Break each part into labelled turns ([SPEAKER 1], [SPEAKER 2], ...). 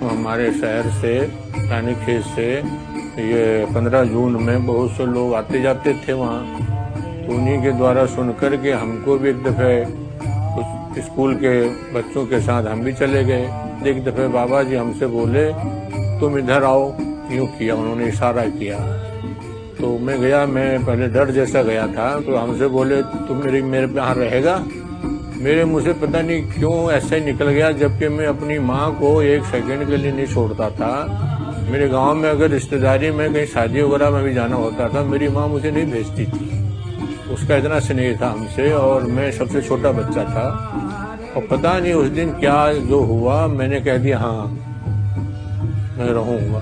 [SPEAKER 1] हमारे शहर से रानीखेत से ये 15 जून में बहुत से लोग आते जाते थे वहाँ, तो उन्हीं के द्वारा सुनकर के हमको भी एक दफ़े कुछ स्कूल के बच्चों के साथ हम भी चले गए। एक दफ़े बाबा जी हमसे बोले तुम इधर आओ, यूँ किया, उन्होंने इशारा किया। तो मैं गया, मैं पहले डर जैसा गया था, तो हमसे बोले तुम मेरे पे यहाँ रहेगा। मेरे मुँह से पता नहीं क्यों ऐसा ही निकल गया, जबकि मैं अपनी माँ को एक सेकंड के लिए नहीं छोड़ता था। मेरे गांव में अगर रिश्तेदारी में कहीं शादी वगैरह में भी जाना होता था, मेरी माँ मुझे नहीं भेजती थी। उसका इतना स्नेह था हमसे, और मैं सबसे छोटा बच्चा था। और पता नहीं उस दिन क्या जो हुआ, मैंने कह दिया हाँ मैं रहूँगा।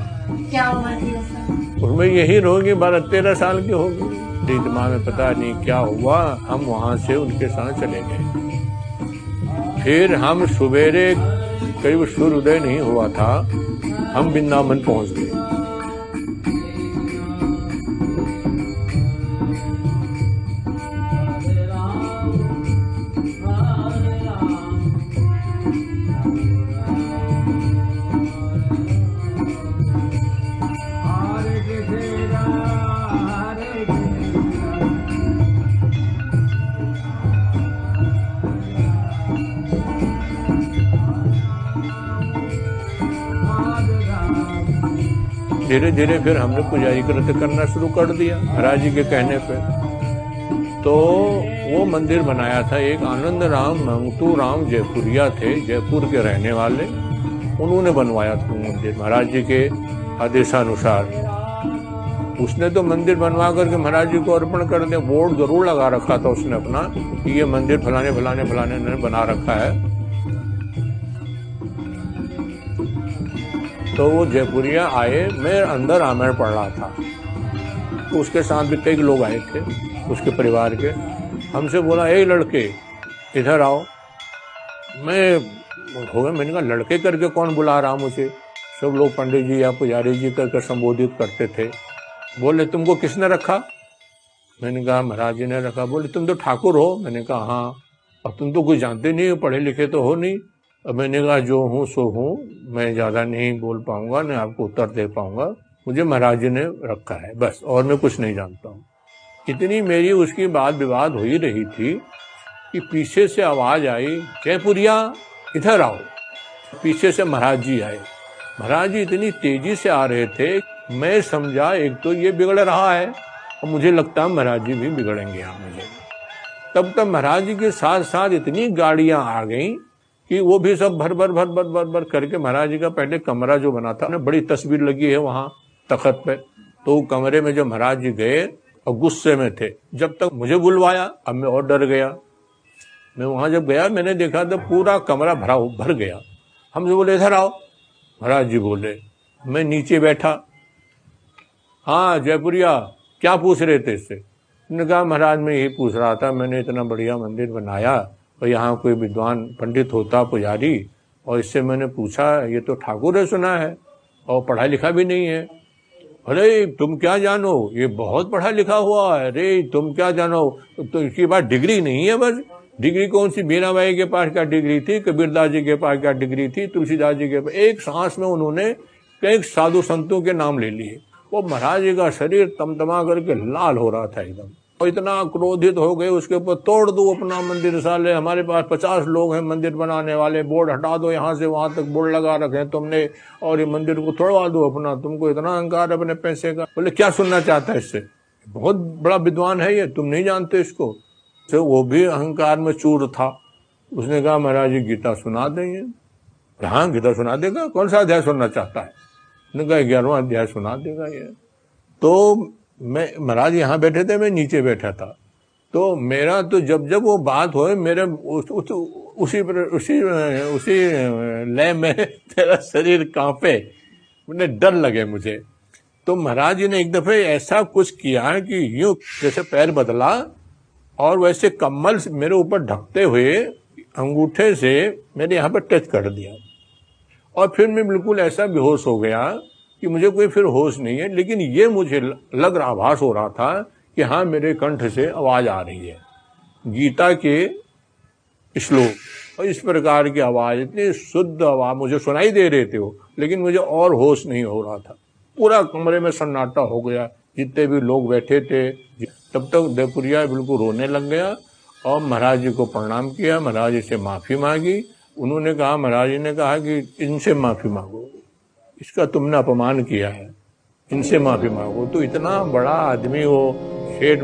[SPEAKER 2] क्या हुआ थी ऐसा?
[SPEAKER 1] उसमें यही रहोगी, 12-13 साल की होगी। दिमाग में पता नहीं क्या हुआ, हम वहां से उनके साथ चले गए। फिर हम सवेरे करीब सूर्योदय नहीं हुआ था, हम वृंदावन पहुंच गए। धीरे धीरे फिर हमने पुजारी कृत्य करना शुरू कर दिया महाराज जी के कहने पे। तो वो मंदिर बनाया था एक आनंद राम मंगतू राम जयपुरिया थे, जयपुर के रहने वाले, उन्होंने बनवाया था मंदिर महाराज जी के आदेशानुसार। उसने तो मंदिर बनवा करके महाराज जी को अर्पण कर दिया। बोर्ड जरूर लगा रखा था उसने अपना कि ये मंदिर फलाने फलाने फलाने ने बना रखा है। तो वो जयपुरिया आए, मैं अंदर रामायण पढ़ रहा था, तो उसके साथ भी कई लोग आए थे उसके परिवार के। हमसे बोला ए लड़के इधर आओ। मैं हो गया, मैंने कहा लड़के करके कौन बुला रहा मुझे? सब लोग पंडित जी या पुजारी जी करके संबोधित करते थे। बोले तुमको किसने रखा? मैंने कहा महाराज जी ने रखा। बोले तुम तो ठाकुर हो? मैंने कहा हाँ। अब तुम तो कुछ जानते नहीं हो, पढ़े लिखे तो हो नहीं। अब मैंने कहा जो हूँ सो हूँ, मैं ज़्यादा नहीं बोल पाऊंगा, नहीं आपको उत्तर दे पाऊंगा, मुझे महाराज जी ने रखा है बस, और मैं कुछ नहीं जानता हूँ। इतनी मेरी उसकी बात विवाद हो ही रही थी कि पीछे से आवाज़ आई जयपुरिया इधर आओ। पीछे से महाराज जी आए। महाराज जी इतनी तेजी से आ रहे थे, मैं समझा एक तो ये बिगड़ रहा है, और मुझे लगता है महाराज जी भी बिगड़ेंगे यहाँ मुझे। तब तक महाराज जी के साथ साथ इतनी गाड़ियाँ आ गई कि वो भी सब भर भर भर भर भर भर करके महाराज जी का पहले कमरा जो बना था ना, बड़ी तस्वीर लगी है वहाँ तख्त पे, तो भरे में जो महाराज जी गए और गुस्से में थे, जब तक मुझे बुलवाया। अब मैं और डर गया। मैं वहाँ जब गया मैंने देखा तो पूरा कमरा भर गया। हमसे बोले इधर आओ। महाराज जी बोले, मैं नीचे बैठा। हाँ जयपुरिया क्या पूछ रहे थे इससे? मैंने कहा महाराज मैं यही पूछ रहा था, मैंने इतना बढ़िया मंदिर बनाया और यहाँ कोई विद्वान पंडित होता पुजारी, और इससे मैंने पूछा ये तो ठाकुर है सुना है और पढ़ा लिखा भी नहीं है। अरे तुम क्या जानो, ये बहुत पढ़ा लिखा हुआ है। अरे तुम क्या जानो, तो इसके पास डिग्री नहीं है बस। डिग्री कौन सी? मीराबाई के पास क्या डिग्री थी, कबीरदास जी के पास क्या डिग्री थी, तुलसीदास जी के पास। एक सांस में उन्होंने कई साधु संतों के नाम ले लिए। वो महाराज जी का शरीर तमतमा करके लाल हो रहा था एकदम, और इतना क्रोधित हो गए उसके ऊपर, तोड़ दो अपना मंदिर साले, हमारे पास 50 लोग हैं मंदिर बनाने वाले, बोर्ड हटा दो, यहाँ से वहां तक बोर्ड लगा रखे हैं तुमने, और ये मंदिर को तोड़वा दो अपना, तुमको इतना अहंकार अपने पैसे का। बोले क्या सुनना चाहता है इससे? बहुत बड़ा विद्वान है ये, तुम नहीं जानते इसको। तो वो भी अहंकार में चूर था। उसने कहा महाराज जी गीता सुना देंगे। हाँ गीता सुना देगा, कौन सा अध्याय सुनना चाहता है? उसने कहा 11वां अध्याय सुना देगा ये। तो मैं महाराज यहाँ बैठे थे, मैं नीचे बैठा था। तो मेरा तो जब जब वो बात हो मेरे उसी लय में तेरा शरीर कांपे, मुझे डर लगे मुझे। तो महाराज जी ने एक दफे ऐसा कुछ किया कि यूं जैसे पैर बदला, और वैसे कम्बल मेरे ऊपर ढकते हुए अंगूठे से मेरे यहाँ पर टच कर दिया, और फिर मैं बिल्कुल ऐसा बेहोश हो गया कि मुझे कोई फिर होश नहीं है। लेकिन ये मुझे लग रहा, आभास हो रहा था कि हाँ मेरे कंठ से आवाज आ रही है। गीता के श्लोक। और इस प्रकार की आवाज, इतनी शुद्ध आवाज मुझे सुनाई दे रहे थे वो, लेकिन मुझे और होश नहीं हो रहा था। पूरा कमरे में सन्नाटा हो गया, जितने भी लोग बैठे थे। तब तक देवपुरिया बिल्कुल रोने लग गया और महाराज जी को प्रणाम किया, महाराज जी से माफी मांगी। उन्होंने कहा, महाराज जी ने कहा कि इनसे माफी मांगो, इसका तुमने अपमान किया है, इनसे माफी मांगो। तो इतना बड़ा आदमी वो शेठ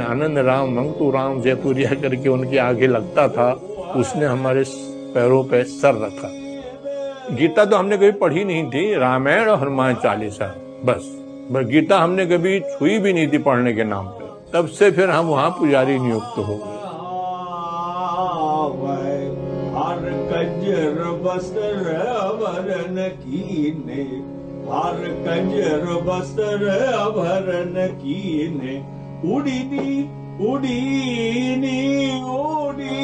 [SPEAKER 1] आनंद राम मंगतू राम जयपुरिया करके उनके आगे लगता था, उसने हमारे पैरों पे सर रखा। गीता तो हमने कभी पढ़ी नहीं थी, रामायण और हनुमान चालीसा बस गीता हमने कभी छुई भी नहीं थी पढ़ने के नाम पे। तब से फिर हम वहाँ पुजारी नियुक्त हो गए।
[SPEAKER 2] हर कंजर बस्तर अभरण कीने, हर कंजर बस्तर अभरण कीने, उड़ीनी उड़ीनी उड़ी